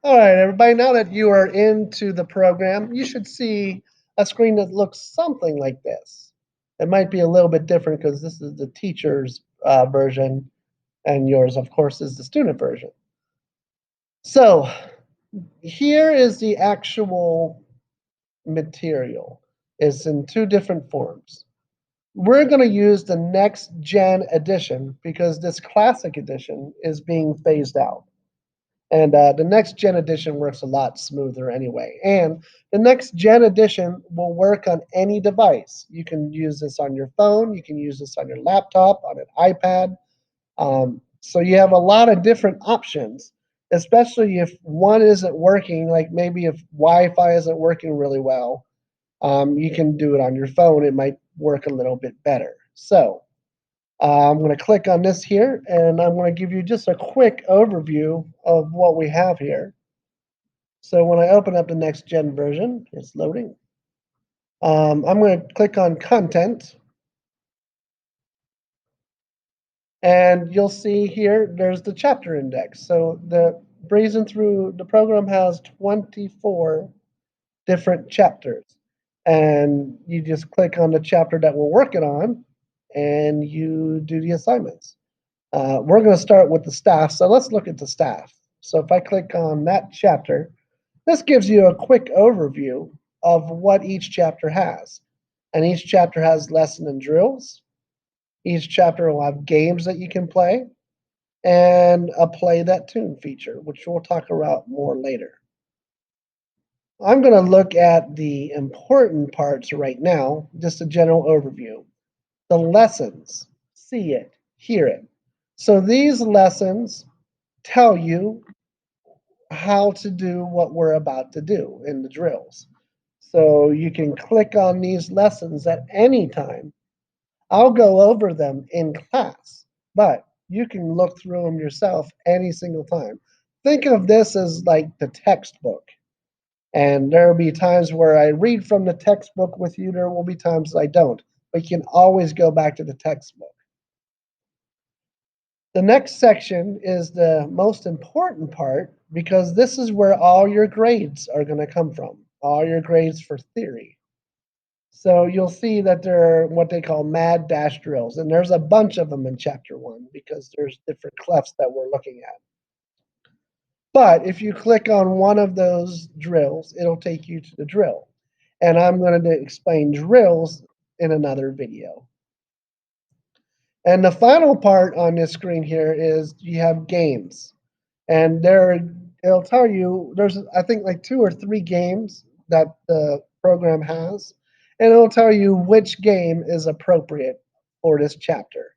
All right, everybody, now that you are into the program, you should see a screen that looks something like this. It might be a little bit different because this is the teacher's version, and yours, of course, is the student version. So here is the actual material. It's in two different forms. We're going to use the next gen edition because this classic edition is being phased out. And the next gen edition works a lot smoother anyway. And the next gen edition will work on any device. You can use this on your phone, you can use this on your laptop, on an iPad. So you have a lot of different options, especially if one isn't working, like maybe if Wi Fi isn't working really well, you can do it on your phone. It might work a little bit better. So I'm going to click on this here, and I'm going to give you just a quick overview of what we have here. So when I open up the next gen version, it's loading. I'm going to click on content, and you'll see here there's the chapter index. So the breezing through the program has 24 different chapters, and you just click on the chapter that we're working on, and you do the assignments. We're going to start with the staff, so let's look at the staff. So if I click on that chapter, this gives you a quick overview of what each chapter has. And each chapter has lesson and drills. Each chapter will have games that you can play and a play that tune feature, which we'll talk about more later. I'm going to look at the important parts right now, just a general overview. The lessons, see it, hear it. So these lessons tell you how to do what we're about to do in the drills. So you can click on these lessons at any time. I'll go over them in class, but you can look through them yourself any single time. Think of this as like the textbook. And there will be times where I read from the textbook with you, there will be times I don't. But you can always go back to the textbook. The next section is the most important part because this is where all your grades are going to come from, all your grades for theory. So you'll see that there are what they call mad dash drills, and there's a bunch of them in chapter 1 because there's different clefs that we're looking at. But if you click on one of those drills, it'll take you to the drill. And I'm going to explain drills in another video. And the final part on this screen here is you have games. And it'll tell you there's I think like 2 or 3 games that the program has, and it'll tell you which game is appropriate for this chapter.